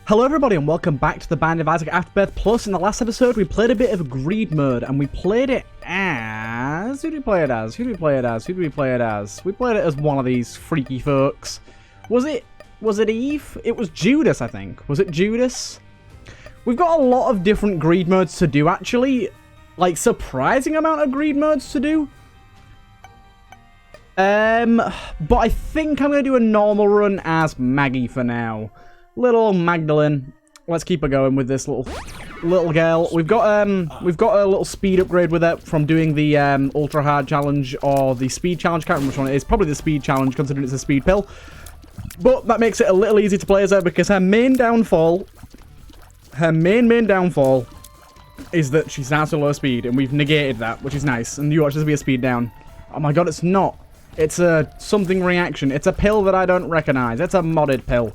Hello everybody and welcome back to the Band of Isaac Afterbirth Plus. In the last episode we played a bit of greed mode and we played it as... Who did we play it as? We played it as one of these freaky folks. Was it Eve? It was Judas, I think. Was it Judas? We've got a lot of different greed modes to do actually. Like surprising amount of greed modes to do. But I think I'm going to do a normal run as Maggie for now. Little Magdalene. Let's keep her going with this little girl. We've got a little speed upgrade with it from doing the ultra hard challenge or the speed challenge. Can't remember which one it is. Probably the speed challenge, considering it's a speed pill. But that makes it a little easy to play as her because her main downfall, is that she starts at low speed, and we've negated that, which is nice. And you watch this be a speed down. Oh my god, it's not. It's a something reaction. It's a pill that I don't recognize. It's a modded pill.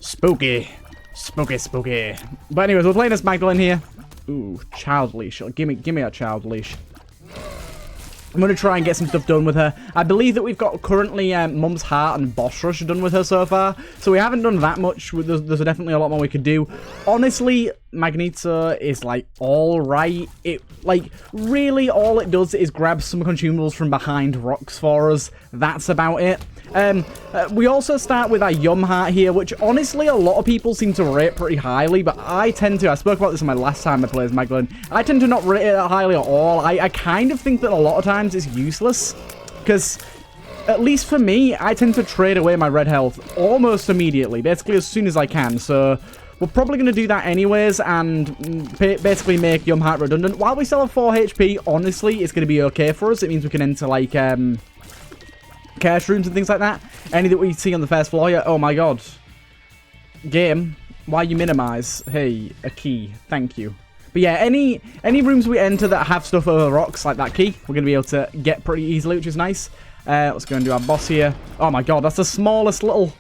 Spooky. Spooky, spooky. But anyways, we're playing as Magdalene here. Ooh, child leash. Give me a child leash. I'm going to try and get some stuff done with her. I believe that we've got currently Mum's Heart and Boss Rush done with her so far. So we haven't done that much. There's definitely a lot more we could do. Honestly, Magneto is like alright. Really all it does is grab some consumables from behind rocks for us. That's about it. We also start with our Yum Heart here, which honestly a lot of people seem to rate pretty highly, but I spoke about this in my last time I played as Magdalene, I tend to not rate it that highly at all. I kind of think that a lot of times it's useless, because at least for me, I tend to trade away my red health almost immediately, basically as soon as I can, so we're probably going to do that anyways, and basically make Yum Heart redundant. While we still have 4 HP, honestly, it's going to be okay for us. It means we can enter, like, chaos rooms and things like that. Any that we see on the first floor here. Oh my god. Game, why you minimize? Hey, a key. Thank you. But yeah, any rooms we enter that have stuff over rocks, like that key, we're going to be able to get pretty easily, which is nice. Let's go and do our boss here. Oh my god, that's the smallest little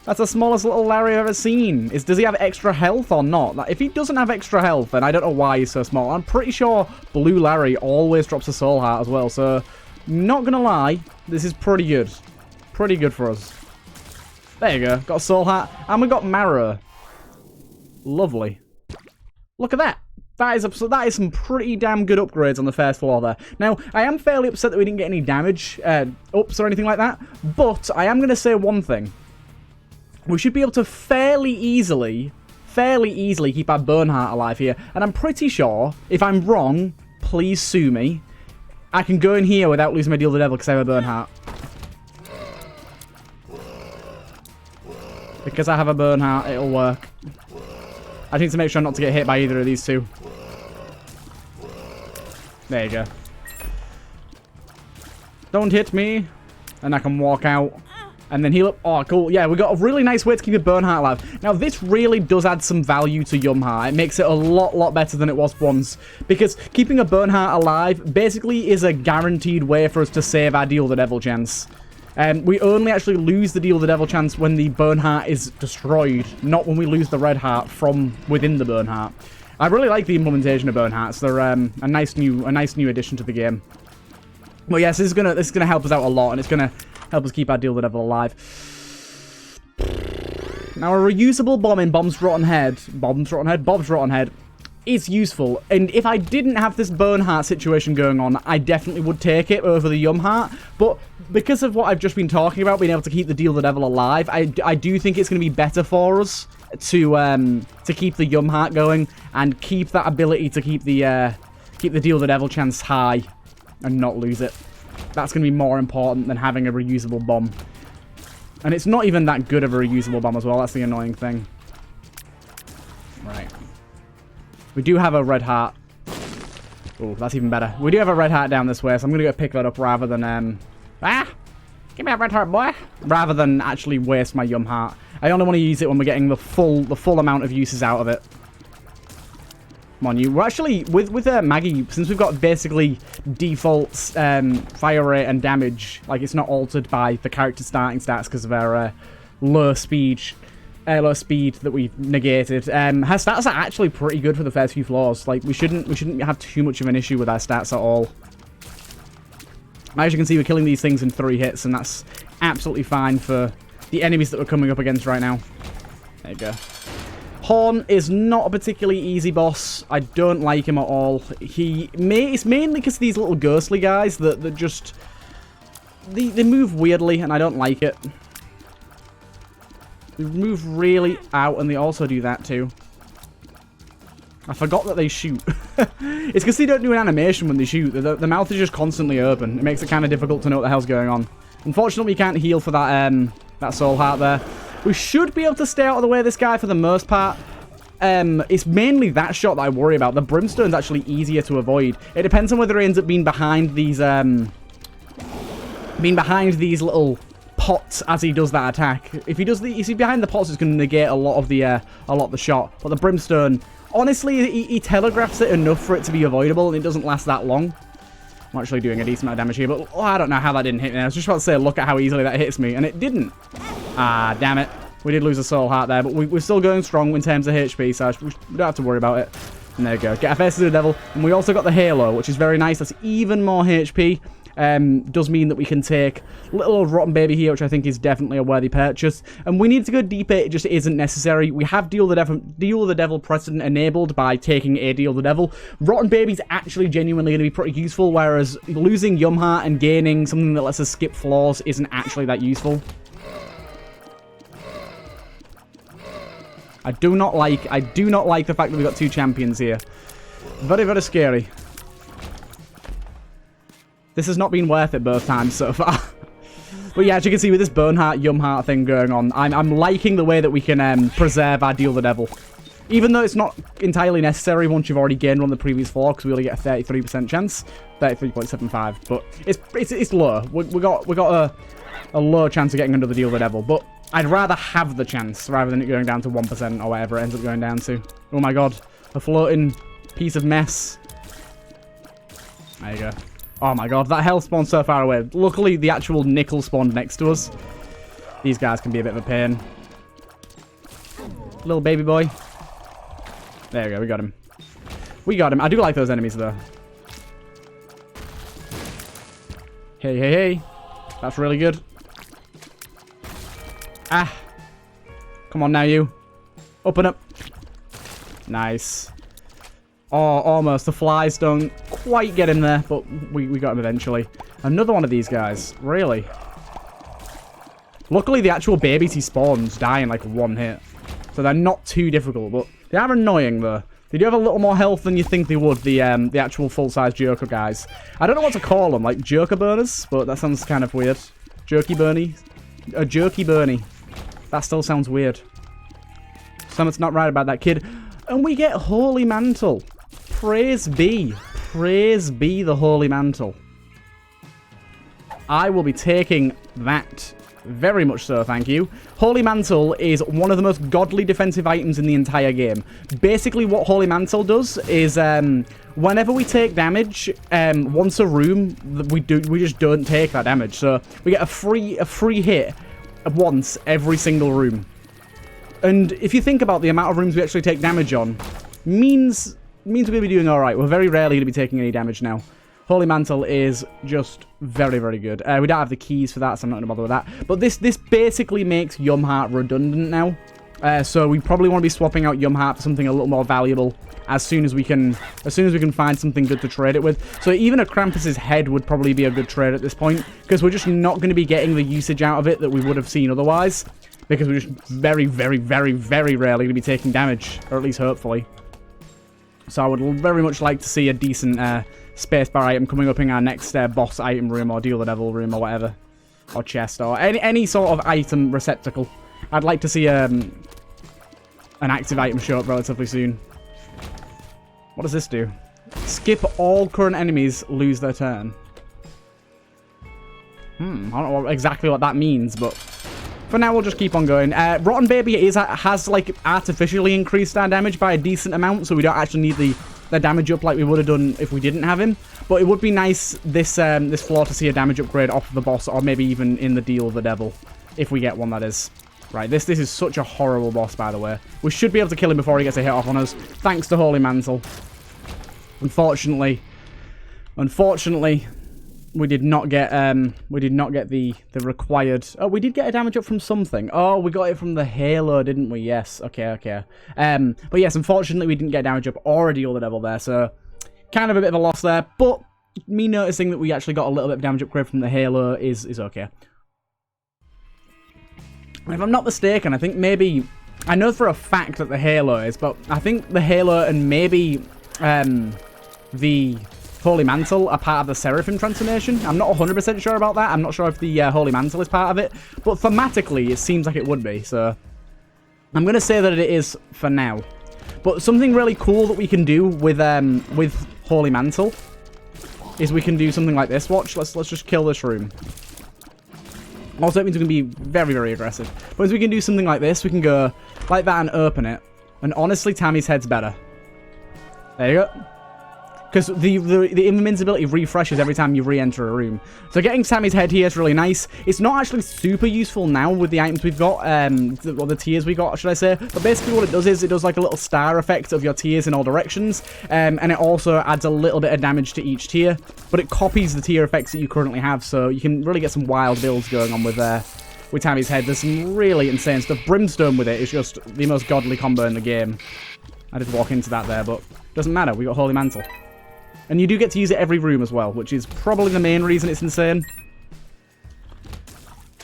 Larry I've ever seen. Does he have extra health or not? If he doesn't have extra health, then I don't know why he's so small. I'm pretty sure Blue Larry always drops a soul heart as well, so not gonna lie, this is pretty good. Pretty good for us. There you go. Got a soul heart. And we got Marrow. Lovely. Look at that. That is some pretty damn good upgrades on the first floor there. Now, I am fairly upset that we didn't get any damage ups or anything like that. But I am going to say one thing. We should be able to fairly easily keep our Bernhardt alive here. And I'm pretty sure, if I'm wrong, please sue me, I can go in here without losing my deal to the devil because I have a Bernhardt. Because I have a Bernhardt, it'll work. I need to make sure not to get hit by either of these two. There you go. Don't hit me. And I can walk out. And then heal up. Oh, cool. Yeah, we got a really nice way to keep a Bernhardt alive. Now, this really does add some value to Yum Heart. It makes it a lot better than it was once. Because keeping a Bernhardt alive basically is a guaranteed way for us to save our Deal the Devil chance. We only actually lose the Deal the Devil chance when the Bernhardt is destroyed, not when we lose the Red Heart from within the Bernhardt. I really like the implementation of Bernhardts. They're a nice new addition to the game. But yes, this is gonna help us out a lot, and it's gonna help us keep our Deal the Devil alive. Now, a reusable bomb in Bob's Rotten Head is useful. And if I didn't have this Bernhardt situation going on, I definitely would take it over the Yum Heart. But because of what I've just been talking about, being able to keep the Deal the Devil alive, I do think it's going to be better for us to keep the Yum Heart going and keep that ability to keep the Deal the Devil chance high and not lose it. That's going to be more important than having a reusable bomb. And it's not even that good of a reusable bomb as well. That's the annoying thing. Right. We do have a red heart. Oh, that's even better. We do have a red heart down this way, so I'm going to go pick that up rather than... Give me a red heart, boy! Rather than actually waste my Yum Heart. I only want to use it when we're getting the full amount of uses out of it. Come on, you. We're actually, with Maggie, since we've got basically default fire rate and damage, like it's not altered by the character's starting stats because of our low speed that we've negated. Her stats are actually pretty good for the first few floors. Like, we shouldn't have too much of an issue with our stats at all. As you can see, we're killing these things in 3 hits, and that's absolutely fine for the enemies that we're coming up against right now. There you go. Horn is not a particularly easy boss. I don't like him at all. It's mainly because these little ghostly guys that just... They move weirdly, and I don't like it. They move really out, and they also do that too. I forgot that they shoot. It's because they don't do an animation when they shoot. The mouth is just constantly open. It makes it kind of difficult to know what the hell's going on. Unfortunately, we can't heal for that soul heart there. We should be able to stay out of the way of this guy for the most part. It's mainly that shot that I worry about. The brimstone's actually easier to avoid. It depends on whether he ends up being behind these little pots as he does that attack. If he's behind the pots, it's going to negate a lot of the shot. But the brimstone, honestly, he telegraphs it enough for it to be avoidable, and it doesn't last that long. I'm actually doing a decent amount of damage here, but I don't know how that didn't hit me. I was just about to say, look at how easily that hits me, and it didn't. Ah, damn it. We did lose a soul heart there, but we're still going strong in terms of HP, so we don't have to worry about it. And there we go. Get our faces to the devil. And we also got the halo, which is very nice. That's even more HP. Does mean that we can take little old rotten baby here, which I think is definitely a worthy purchase. And we need to go deeper. It just isn't necessary. We have Deal the Devil precedent enabled by taking a Deal the Devil. Rotten baby's actually genuinely going to be pretty useful, whereas losing Yum Heart and gaining something that lets us skip floors isn't actually that useful. I do not like the fact that we've got two champions here. Very, very scary. This has not been worth it both times so far. But yeah, as you can see with this Bone Heart, Yum Heart thing going on, I'm liking the way that we can preserve our Deal the Devil. Even though it's not entirely necessary once you've already gained one on the previous floor, because we only get a 33% chance. 33.75, but it's low. We got a low chance of getting under the Deal the Devil, but I'd rather have the chance rather than it going down to 1% or whatever it ends up going down to. Oh my god, a floating piece of mess. There you go. Oh my god, that health spawned so far away. Luckily, the actual nickel spawned next to us. These guys can be a bit of a pain. Little baby boy. There we go, we got him. We got him. I do like those enemies, though. Hey, hey, hey. That's really good. Ah. Come on now, you. Up and up. Nice. Oh, almost. The flies don't quite get him there, but we got him eventually. Another one of these guys. Really? Luckily, the actual babies he spawns die in like one hit. So they're not too difficult, but they are annoying, though. They do have a little more health than you think they would, the actual full-size Joker guys. I don't know what to call them, like Joker burners, but that sounds kind of weird. Jerky Bernie? A Jerky Bernie. That still sounds weird. Something's not right about that kid. And we get Holy Mantle. Praise be. Praise be the Holy Mantle. I will be taking that. Very much so, thank you. Holy Mantle is one of the most godly defensive items in the entire game. Basically, what Holy Mantle does is, whenever we take damage, once a room, we just don't take that damage. So we get a free hit once every single room. And if you think about the amount of rooms we actually take damage on, means we're going to be doing all right. We're very rarely going to be taking any damage now. Holy Mantle is just very, very good. We don't have the keys for that, so I'm not going to bother with that. But this basically makes Yum Heart redundant now. So we probably want to be swapping out Yum Heart for something a little more valuable as soon as we can find something good to trade it with. So even a Krampus's head would probably be a good trade at this point, because we're just not going to be getting the usage out of it that we would have seen otherwise, because we're just very, very, very, very rarely going to be taking damage, or at least hopefully. So I would very much like to see a decent spacebar item coming up in our next boss item room or Deal the Devil room or whatever. Or chest or any sort of item receptacle. I'd like to see an active item show up relatively soon. What does this do? Skip all current enemies lose their turn. I don't know exactly what that means, but for now we'll just keep on going. Rotten Baby has like artificially increased our damage by a decent amount, so we don't actually need the damage up like we would have done if we didn't have him. But it would be nice this floor to see a damage upgrade off of the boss, or maybe even in the Deal of the Devil, if we get one, that is. Right, this is such a horrible boss, by the way. We should be able to kill him before he gets a hit off on us, thanks to Holy Mantle. Unfortunately, we did not get the required. Oh, we did get a damage up from something. Oh, we got it from the halo, didn't we? Yes. Okay. But yes, unfortunately, we didn't get damage up or a deal the devil there. So kind of a bit of a loss there. But me noticing that we actually got a little bit of damage upgrade from the halo is okay. If I'm not mistaken, I think maybe I know for a fact that the halo is, but I think the halo and maybe the Holy Mantle are part of the Seraphim transformation. I'm not 100% sure about that. I'm not sure if the Holy Mantle is part of it. But thematically, it seems like it would be. So I'm going to say that it is for now. But something really cool that we can do with Holy Mantle is we can do something like this. Watch. Let's just kill this room. Also, it means we can be very, very aggressive. But as we can do something like this, we can go like that and open it. And honestly, Tammy's head's better. There you go. Because the invincibility refreshes every time you re-enter a room. So getting Tammy's head here is really nice. It's not actually super useful now with the items we've got, or the tiers we got, should I say. But basically what it does is it does like a little star effect of your tiers in all directions. And it also adds a little bit of damage to each tier. But it copies the tier effects that you currently have. So you can really get some wild builds going on with Tammy's head. There's some really insane stuff. Brimstone with it is just the most godly combo in the game. I did walk into that there, but doesn't matter. We got Holy Mantle. And you do get to use it every room as well, which is probably the main reason it's insane.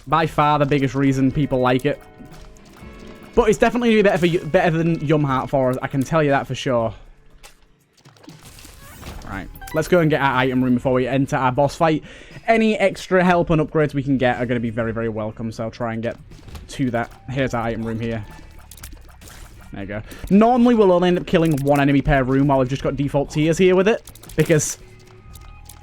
By far the biggest reason people like it. But it's definitely better than Yumheart for us, I can tell you that for sure. Right, let's go and get our item room before we enter our boss fight. Any extra help and upgrades we can get are going to be very, very welcome, so I'll try and get to that. Here's our item room here. There you go. Normally, we'll only end up killing one enemy per room while we've just got default tiers here with it. Because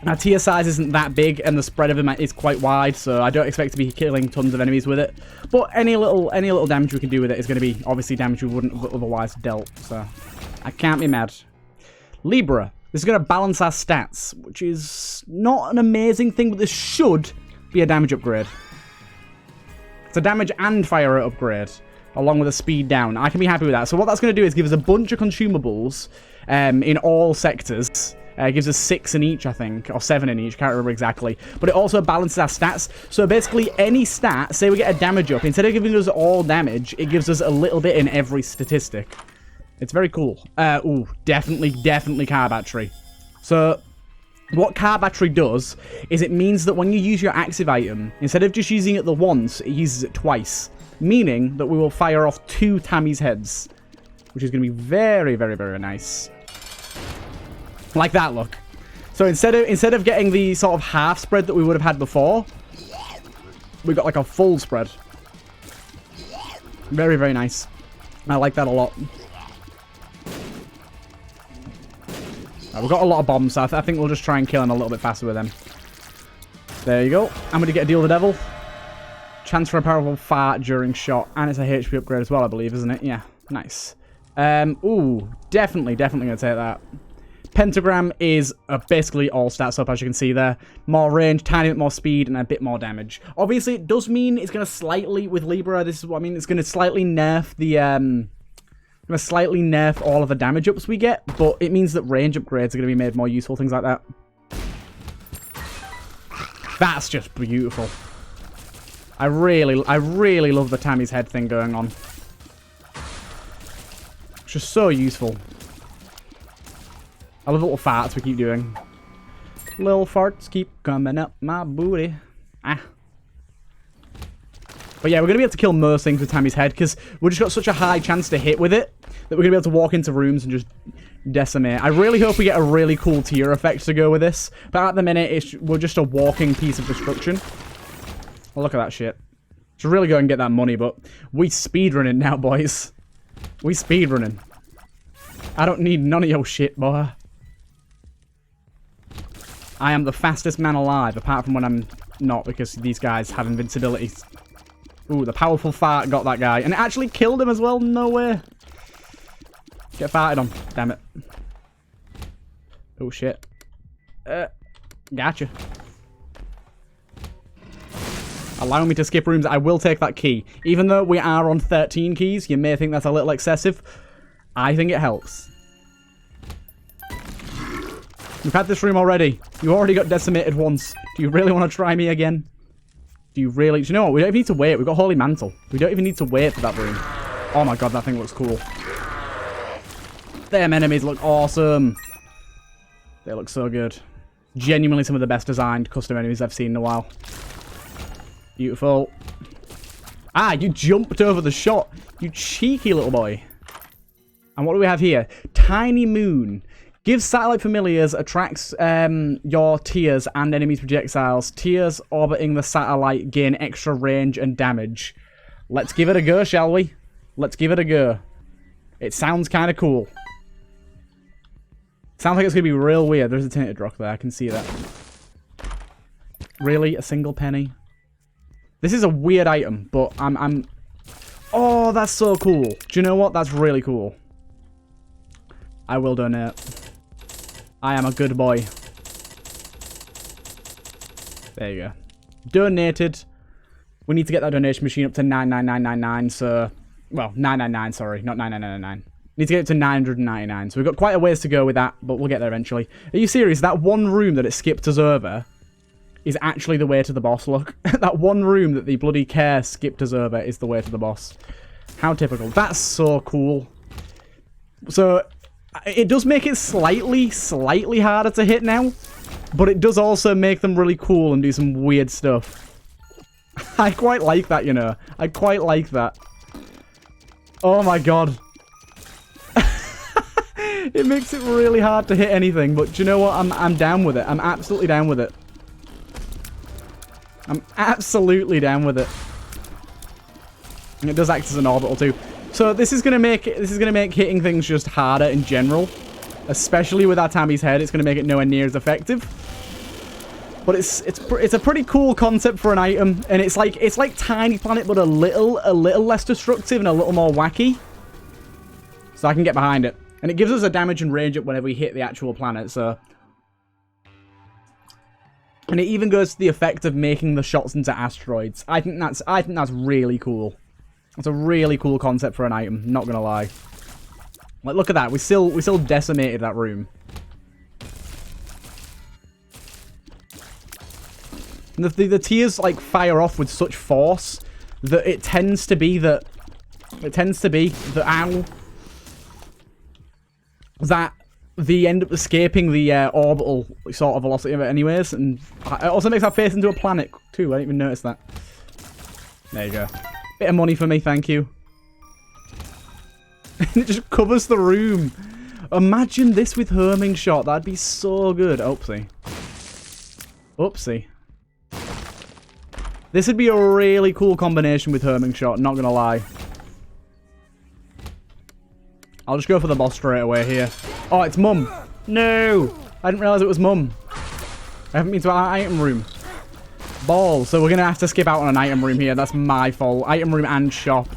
our tier size isn't that big and the spread of them is quite wide. So I don't expect to be killing tons of enemies with it. But any little damage we can do with it is going to be obviously damage we wouldn't have otherwise dealt. So I can't be mad. Libra. This is going to balance our stats, which is not an amazing thing, but this should be a damage upgrade. It's a damage and fire rate upgrade, along with a speed down. I can be happy with that. So what that's going to do is give us a bunch of consumables in all sectors. It gives us 6 in each, I think, or 7 in each, can't remember exactly. But it also balances our stats. So basically, any stat, say we get a damage up, instead of giving us all damage, it gives us a little bit in every statistic. It's very cool. Ooh, definitely car battery. So what car battery does is it means that when you use your active item, instead of just using it the once, it uses it twice. Meaning that we will fire off 2 Tammy's heads, which is going to be very, very, very nice. Like that, look. So instead of getting the sort of half spread that we would have had before, we got like a full spread. Very, very nice. I like that a lot. We've got a lot of bombs, so I think we'll just try and kill him a little bit faster with them. There you go. I'm going to get a deal with the devil. Chance for a powerful fart during shot. And it's a HP upgrade as well, I believe, isn't it? Yeah. Nice. Ooh. Definitely going to take that. Pentagram is basically all stats up, as you can see there. More range, tiny bit more speed, and a bit more damage. Obviously, it does mean it's going to slightly, with Libra, this is what I mean, it's going to slightly nerf the, all of the damage ups we get, but it means that range upgrades are going to be made more useful, things like that. That's just beautiful. I really love the Tammy's head thing going on. It's just so useful. I love the little farts we keep doing. Little farts keep coming up my booty. Ah. But yeah, we're going to be able to kill most things with Tammy's head because we've just got such a high chance to hit with it that we're going to be able to walk into rooms and just decimate. I really hope we get a really cool tier effect to go with this. But at the minute, we're just a walking piece of destruction. Well, look at that shit. Should really go and get that money, but we speedrunning now, boys. We speedrunning. I don't need none of your shit, boy. I am the fastest man alive, apart from when I'm not, because these guys have invincibility. Ooh, the powerful fart got that guy. And it actually killed him as well. No way. Get farted on. Damn it. Oh, shit. Gotcha. Allow me to skip rooms. I will take that key. Even though we are on 13 keys, you may think that's a little excessive. I think it helps. We've had this room already. You already got decimated once. Do you really want to try me again? Do you really? Do you know what? We don't even need to wait. We've got Holy Mantle. We don't even need to wait for that room. Oh my god, that thing looks cool. Them enemies look awesome. They look so good. Genuinely some of the best designed custom enemies I've seen in a while. Beautiful. Ah, you jumped over the shot. You cheeky little boy. And what do we have here? Tiny Moon. Gives satellite familiars, attracts your tiers and enemies' projectiles. Tiers orbiting the satellite gain extra range and damage. Let's give it a go, shall we? Let's give it a go. It sounds kind of cool. Sounds like it's going to be real weird. There's a tinted rock there. I can see that. Really? A single penny? This is a weird item, but I'm... Oh, that's so cool. Do you know what? That's really cool. I will donate. I am a good boy. There you go. Donated. We need to get that donation machine up to 99999, so... Well, 999, sorry. Not 9999. Need to get it to 999. So we've got quite a ways to go with that, but we'll get there eventually. Are you serious? That one room that it skipped us over is actually the way to the boss, look. That one room that the bloody care skipped us over is the way to the boss. How typical. That's so cool. So... It does make it slightly harder to hit now, but it does also make them really cool and do some weird stuff. I quite like that, you know. I quite like that. Oh my god. It makes it really hard to hit anything, but do you know what? I'm down with it. I'm absolutely down with it. I'm absolutely down with it. And it does act as an orbital too. So this is gonna make hitting things just harder in general, especially with our Tammy's head. It's gonna make it nowhere near as effective. But it's a pretty cool concept for an item, and it's like Tiny Planet, but a little less destructive and a little more wacky. So I can get behind it, and it gives us a damage and range up whenever we hit the actual planet. So, and it even goes to the effect of making the shots into asteroids. I think that's really cool. It's a really cool concept for an item, not gonna lie. Like, look at that. We still decimated that room. And the tears like fire off with such force that it tends to be that ow, that they end up escaping the orbital sort of velocity of it anyways, and it also makes our face into a planet too. I didn't even notice that. There you go. Bit of money for me, thank you. It just covers the room. Imagine this with homing shot. That'd be so good. Oopsie. Oopsie. This would be a really cool combination with homing shot, not gonna lie. I'll just go for the boss straight away here. Oh, it's Mum. No! I didn't realise it was Mum. I haven't been to our item room. Balls. So we're going to have to skip out on an item room here. That's my fault. Item room and shop.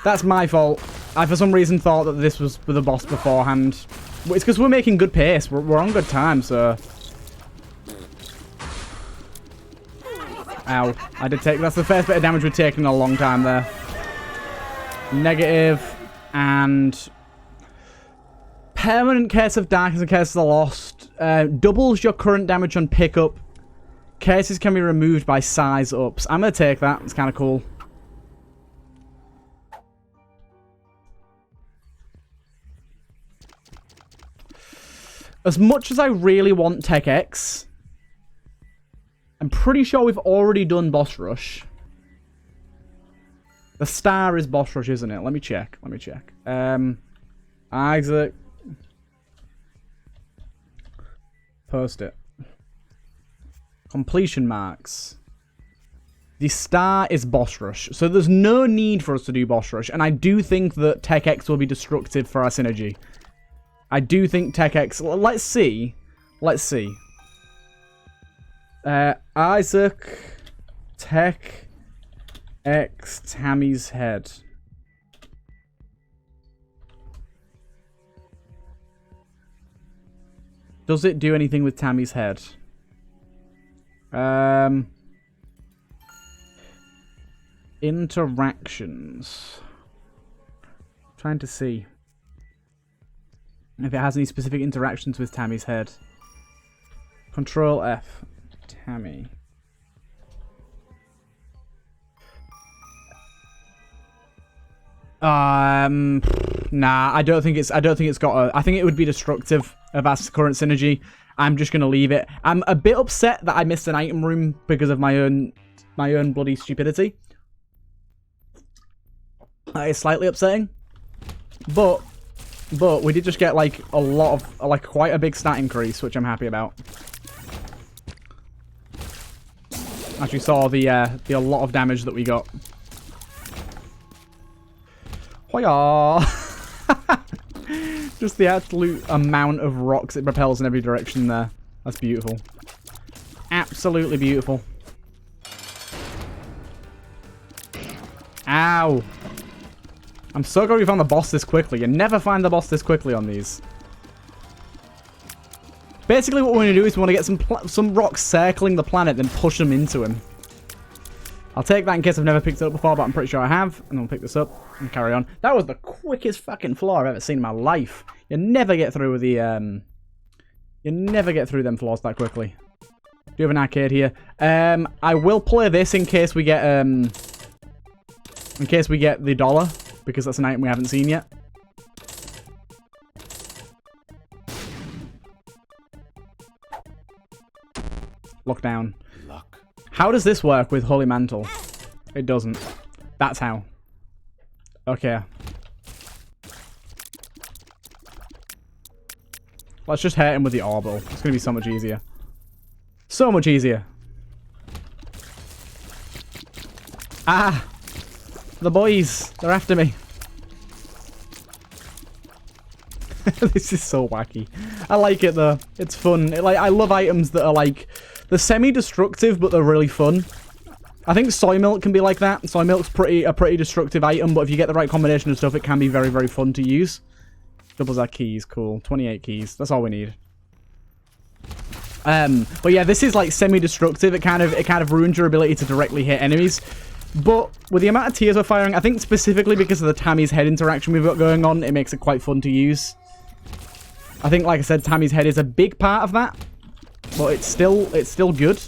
That's my fault. I, for some reason, thought that this was the boss beforehand. It's because we're making good pace. We're on good time, so... Ow. I did take... That's the first bit of damage we've taken in a long time there. Negative. And... Permanent Curse of Darkness and Curse of the Lost. Doubles your current damage on pickup. Curses can be removed by size ups. I'm going to take that. It's kind of cool. As much as I really want Tech X, I'm pretty sure we've already done Boss Rush. The star is Boss Rush, isn't it? Let me check. Let me check. Isaac. Post it. Completion marks. The star is Boss Rush. So there's no need for us to do Boss Rush. And I do think that Tech X will be destructive for our synergy. I do think Tech X... Let's see. Let's see. Isaac. Tech X. Tammy's head. Does it do anything with Tammy's head? Interactions. Trying to see if it has any specific interactions with Tammy's head. Control F. Tammy. Nah, I don't think it's got a... I think it would be destructive of our current synergy. I'm just gonna leave it. I'm a bit upset that I missed an item room because of my own bloody stupidity. That is slightly upsetting. But we did just get like a lot of quite a big stat increase, which I'm happy about. Actually saw the a lot of damage that we got. Hoya! Just the absolute amount of rocks it propels in every direction there. That's beautiful. Absolutely beautiful. Ow! I'm so glad we found the boss this quickly. You never find the boss this quickly on these. Basically what we want to do is we want to get some rocks circling the planet, then push them into him. I'll take that in case I've never picked it up before, but I'm pretty sure I have. And I'll pick this up and carry on. That was the quickest fucking floor I've ever seen in my life. You never get through with the, you never get through them floors that quickly. Do you have an arcade here? I will play this in case we get, the dollar, because that's an item we haven't seen yet. Lockdown. Luck. How does this work with Holy Mantle? It doesn't. That's how. Okay. Let's just hit him with the orbital. It's going to be so much easier. So much easier. Ah! The boys! They're after me. This is so wacky. I like it though. It's fun. I love items that are like... They're semi-destructive, but they're really fun. I think soy milk can be like that. Soy milk's a pretty destructive item, but if you get the right combination of stuff, it can be very, very fun to use. Doubles our keys. Cool. 28 keys. That's all we need. But yeah, this is like semi-destructive. It kind of ruins your ability to directly hit enemies. But with the amount of tears we're firing, I think specifically because of the Tammy's head interaction we've got going on, it makes it quite fun to use. I think, like I said, Tammy's head is a big part of that. But it's still good.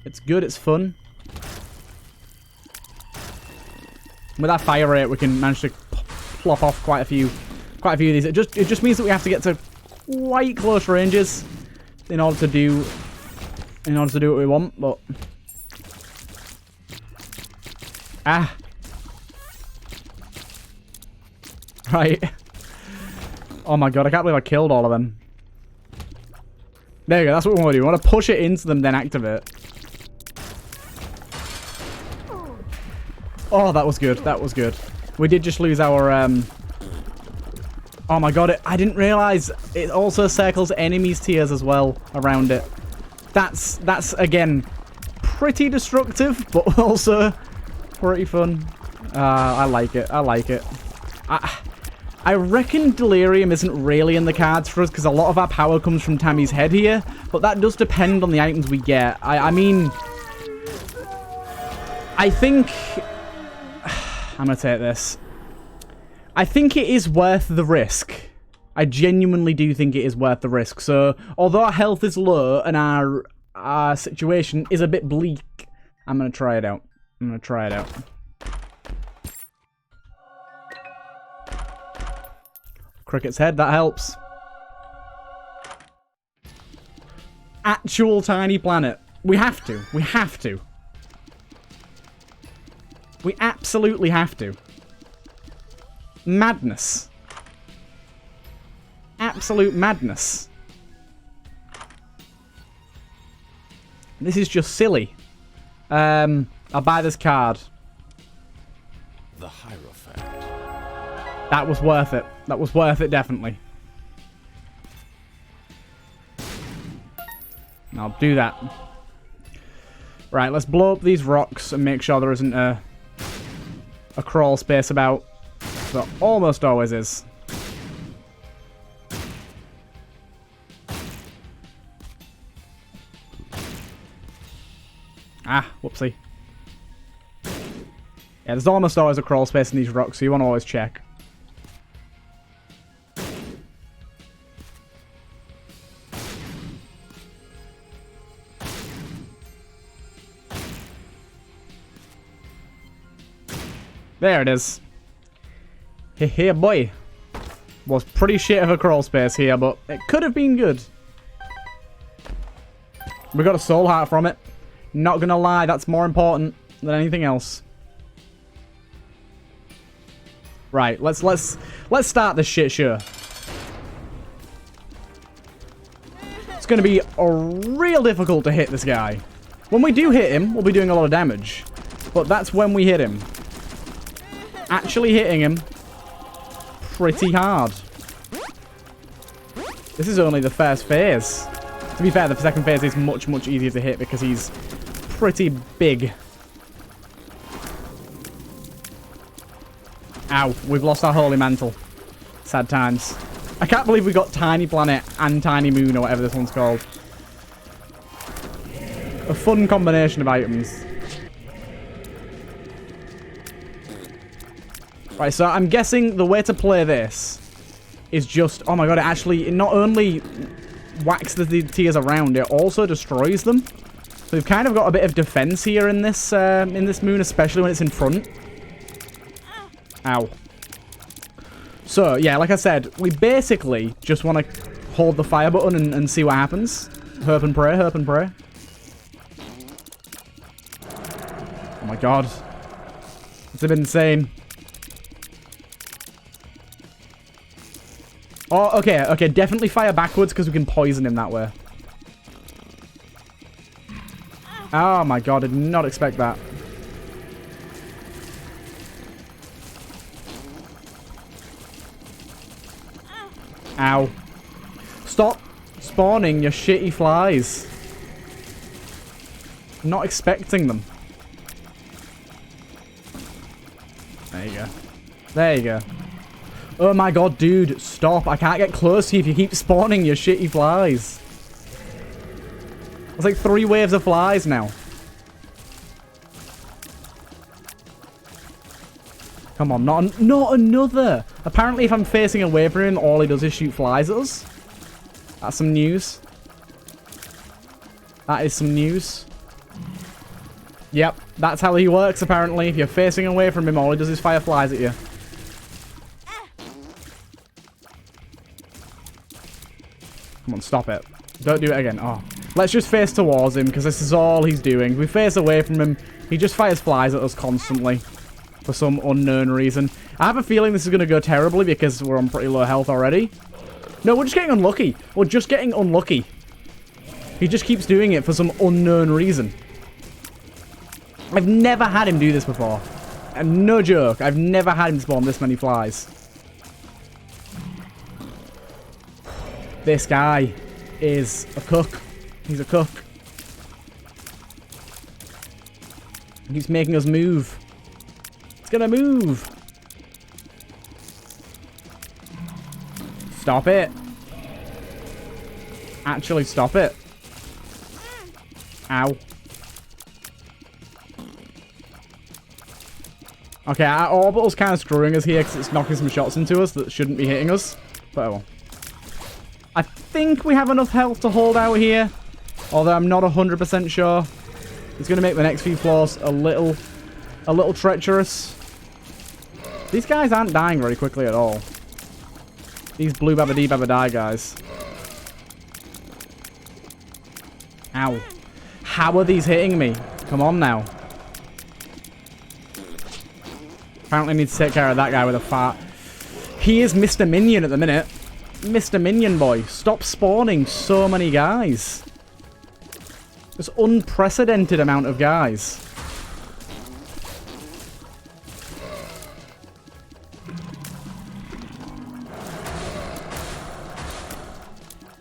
It's good, it's fun. With that fire rate, we can manage to plop off quite a few of these. It just means that we have to get to quite close ranges in order to do what we want, but right. Oh my god, I can't believe I killed all of them. There you go, that's what we want to do. We want to push it into them, then activate. Oh, that was good. That was good. We did just lose our, Oh my god, I didn't realize it also circles enemies' tears as well around it. That's again, pretty destructive, but also pretty fun. I like it. I like it. I reckon Delirium isn't really in the cards for us because a lot of our power comes from Tammy's head here, but that does depend on the items we get. I mean, I think... I'm going to take this. I think it is worth the risk. I genuinely do think it is worth the risk. So, although our health is low and our situation is a bit bleak, I'm going to try it out. I'm going to try it out. Cricket's head, that helps. Actual tiny planet. We have to. We have to. We absolutely have to. Madness. Absolute madness. This is just silly. I'll buy this card. The Hierophant. That was worth it. That was worth it, definitely. I'll do that. Right, let's blow up these rocks and make sure there isn't a crawl space about. There almost always is. Ah, whoopsie. Yeah, there's almost always a crawl space in these rocks, so you want to always check. There it is. Here, boy. Was pretty shit of a crawl space here, but it could have been good. We got a soul heart from it. Not gonna lie, that's more important than anything else. Right, let's start this shit show. It's gonna be real difficult to hit this guy. When we do hit him, we'll be doing a lot of damage. But that's when we hit him. Actually hitting him pretty hard. This is only the first phase. To be fair, the second phase is much, much easier to hit because he's pretty big. Ow, we've lost our holy mantle. Sad times. I can't believe we got Tiny Planet and Tiny Moon or whatever this one's called. A fun combination of items. Right, so I'm guessing the way to play this is just... Oh my god, it not only whacks the tiers around, it also destroys them. So we've kind of got a bit of defense here in this moon, especially when it's in front. Ow. So, yeah, like I said, we basically just want to hold the fire button and see what happens. Hope and pray, hope and pray. Oh my god. It's been insane. Oh, okay, okay, definitely fire backwards because we can poison him that way. Oh my god, I did not expect that. Ow. Stop spawning your shitty flies. I'm not expecting them. There you go. There you go. Oh my god, dude, stop. I can't get close to you if you keep spawning your shitty flies. There's like 3 waves of flies now. Come on, not another. Apparently, if I'm facing away from him, all he does is shoot flies at us. That's some news. That is some news. Yep, that's how he works, apparently. If you're facing away from him, all he does is fire flies at you. Come on, stop it. Don't do it again. Oh. Let's just face towards him, because this is all he's doing. We face away from him. He just fires flies at us constantly. For some unknown reason. I have a feeling this is going to go terribly, because we're on pretty low health already. No, we're just getting unlucky. We're just getting unlucky. He just keeps doing it for some unknown reason. I've never had him do this before. And no joke, I've never had him spawn this many flies. This guy is a cook. He's a cook. He's making us move. It's gonna move. Stop it. Actually, stop it. Ow. Okay, our orbital's kind of screwing us here because it's knocking some shots into us that shouldn't be hitting us. But oh well. I think we have enough health to hold out here. Although I'm not 100% sure. It's going to make the next few floors a little treacherous. These guys aren't dying very quickly at all. These blue babba-dee babba-die guys. Ow. How are these hitting me? Come on now. Apparently need to take care of that guy with a fart. He is Mr. Minion at the minute. Mr. Minion boy. Stop spawning so many guys. This unprecedented amount of guys.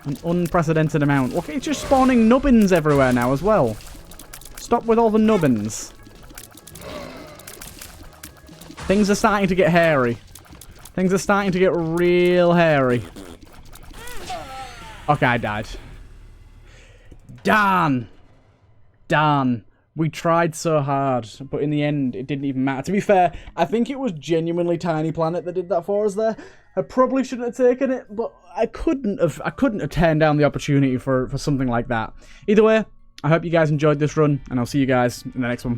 An unprecedented amount. Look, it's just spawning nubbins everywhere now as well. Stop with all the nubbins. Things are starting to get hairy. Things are starting to get real hairy. Okay, I died. Darn. Darn. We tried so hard, but in the end, it didn't even matter. To be fair, I think it was genuinely Tiny Planet that did that for us there. I probably shouldn't have taken it, but I couldn't have turned down the opportunity for something like that. Either way, I hope you guys enjoyed this run, and I'll see you guys in the next one.